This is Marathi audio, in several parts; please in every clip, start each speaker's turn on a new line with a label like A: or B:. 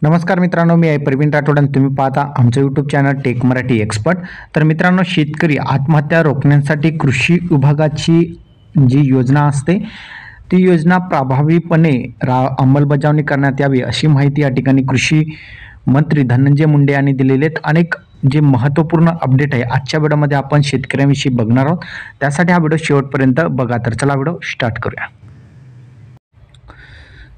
A: नमस्कार मित्रांनो, मी आहे प्रवीण राठोड आणि तुम्ही पाहता आमचं YouTube channel tech Marathi expert. तर मित्रांनो, शेतकरी आत्महत्या रोखण्यासाठी कृषी विभागाची जी योजना असते ती योजना प्रभावीपणे अंमलबजावणी करण्यात यावी अशी माहिती या ठिकाणी कृषी मंत्री धनंजय मुंडे यांनी दिलेले आहेत। अनेक जे महत्त्वपूर्ण अपडेट आहे आजच्या व्हिडिओमध्ये आपण शेतकऱ्यांविषयी बघणार आहोत, त्यासाठी हा व्हिडिओ शेवटपर्यंत बघा। तर चला व्हिडिओ स्टार्ट करूया।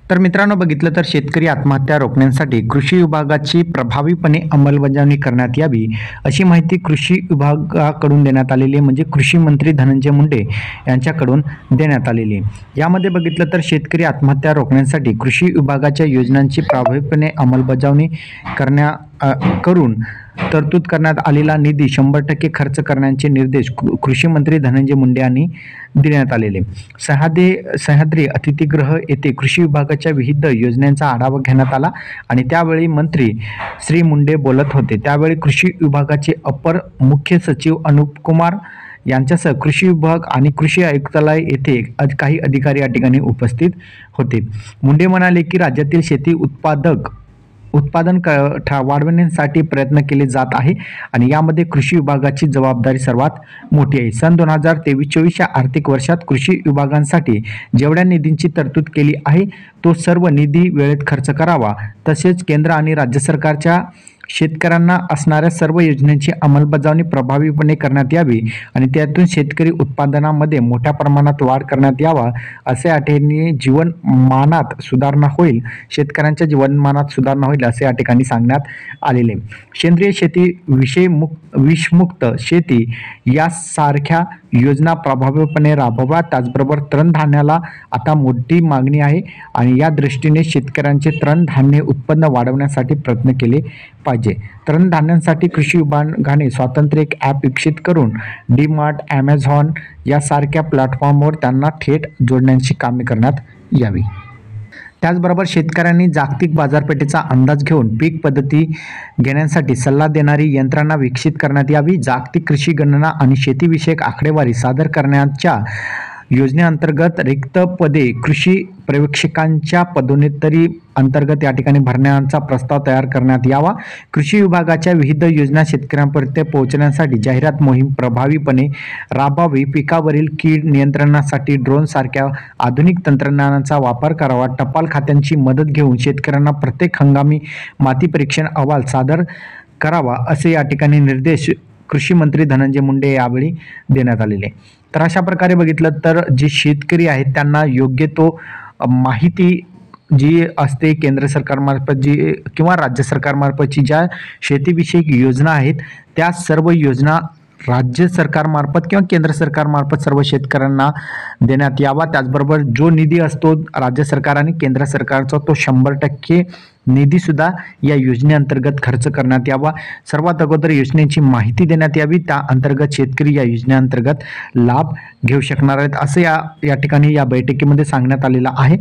A: तर मित्रांनो, बघितलं तर शेतकरी आत्महत्या रोखण्यासाठी कृषी विभागाची प्रभावीपणे अंमलबजावणी करण्यात यावी अशी माहिती कृषी विभागाकडून देण्यात आलेली आहे, म्हणजे कृषी मंत्री धनंजय मुंडे यांच्याकडून देण्यात आलेली आहे। यामध्ये बघितलं तर शेतकरी आत्महत्या रोखण्यासाठी कृषी विभागाच्या योजनांची प्रभावीपणे अंमलबजावणी करून तरतूद करण्यात आलेला निधी 100% खर्च करण्याचे निर्देश कृषी मंत्री धनंजय मुंडे यांनी देण्यात आलेले। सह्याद्री अतिथीगृह येथे कृषी विभागाच्या विविध योजनांचा आढावा घेण्यात आला आणि त्यावेळी मंत्री श्री मुंडे बोलत होते। त्यावेळी कृषी विभागाचे अपर मुख्य सचिव अनुप कुमार यांच्यासह कृषी विभाग आणि कृषी आयुक्तालय येथे काही अधिकारी या ठिकाणी उपस्थित होते। मुंडे म्हणाले की राज्यातील शेती उत्पादन वाढवण्यासाठी प्रयत्न केले जात आहे आणि यामध्ये कृषी विभागाची जबाबदारी सर्वात मोठी आहे। सन 2023-24 या आर्थिक वर्षात कृषी विभागांसाठी जेवढ्या निधींची तरतूद केली आहे तो सर्व निधी वेळेत खर्च करावा, तसेच केंद्र आणि राज्य सरकारच्या शेतकऱ्यांना असणाऱ्या सर्व योजनांची अंमलबजावणी प्रभावीपणे करण्यात यावी आणि त्यातून शेतकरी उत्पादनामध्ये मोठ्या प्रमाणात वाढ करण्यात यावा, असे अटेने जीवनमानात सुधारणा होईल, शेतकऱ्यांच्या जीवनमानात सुधारणा होईल असे या ठिकाणी सांगण्यात आलेले। सेंद्रिय शेती, विषमुक्त शेती यासारख्या योजना प्रभावीपणे राबवा। त्याचबरोबर तृणधान्याला आता मोठी मागणी आहे आणि या दृष्टीने शेतकऱ्यांचे तृणधान्य उत्पन्न वाढवण्यासाठी प्रयत्न केले पाहिजे। तृणधान्यांसाठी कृषी विभागाने स्वतंत्र एक ॲप विकसित करून डीमार्ट, ॲमेझॉन यासारख्या प्लॅटफॉर्मवर त्यांना थेट जोडण्याची कामे करण्यात यावी। त्याचबरोबर शेतकऱ्यांनी जागतिक बाजारपेठेचा अंदाज घेऊन पीक पद्धती घेण्यासाठी सल्ला देणारी यंत्रणा विकसित करण्यात यावी। जागतिक कृषी गणना आणि शेतीविषयक आकडेवारी सादर करण्याच्या योजनेअंतर्गत रिक्त पदे कृषी पर्यवेक्षकांच्या पदोन्नती अंतर्गत या ठिकाणी भरण्याचा प्रस्ताव तयार करण्यात यावा। कृषी विभागाच्या विविध योजना शेतकऱ्यांपर्यंत पोहोचण्यासाठी जाहिरात मोहीम प्रभावीपणे राबवावी। पिकावरील कीड नियंत्रणासाठी ड्रोन सारख्या आधुनिक तंत्रज्ञानाचा वापर करावा। टपाल खात्यांची मदत घेऊन शेतकऱ्यांना प्रत्येक हंगामी माती परीक्षण अहवाल सादर करावा, असे या ठिकाणी निर्देश कृषी मंत्री धनंजय मुंडे यावेळी देण्यात आलेले। तर अशा प्रकारे बघितलं तर जे शेतकरी आहेत त्यांना योग्य तो माहिती जी असते केंद्र सरकारमार्फत जी किंवा राज्य सरकारमार्फतची ज्या शेतीविषयक योजना आहेत त्या सर्व योजना राज्य सरकारमार्फत किंवा केंद्र सरकारमार्फत सर्व शेतकऱ्यांना देण्यात यावा। त्याचबरोबर जो निधी असतो राज्य सरकार आणि केंद्र सरकारचा तो 100% निधीसुद्धा या योजनेअंतर्गत खर्च करण्यात यावा। सर्वात अगोदर योजनेची माहिती देण्यात यावी, त्या अंतर्गत शेतकरी या योजनेअंतर्गत लाभ घेऊ शकणार आहेत, असे या ठिकाणी या बैठकीमध्ये सांगण्यात आलेलं आहे।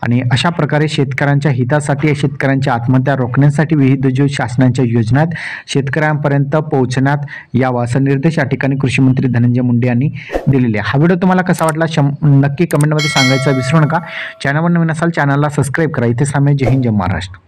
A: आणि अशा प्रकारे शेतकऱ्यांच्या हितासाठी, शेतकऱ्यांच्या आत्महत्या रोखण्यासाठी विविध जो शासनाच्या योजना आहेत शेतकऱ्यांपर्यंत पोहोचण्यात यावा, असा निर्देश या ठिकाणी कृषी मंत्री धनंजय मुंडे यांनी दिलेले आहे। हा व्हिडिओ तुम्हाला कसा वाटला नक्की कमेंटमध्ये सांगायचं विसरू नका। चॅनलवर नवीन असाल चॅनलला सबस्क्राईब करा। इथे सामने जय हिंद, जय महाराष्ट्र।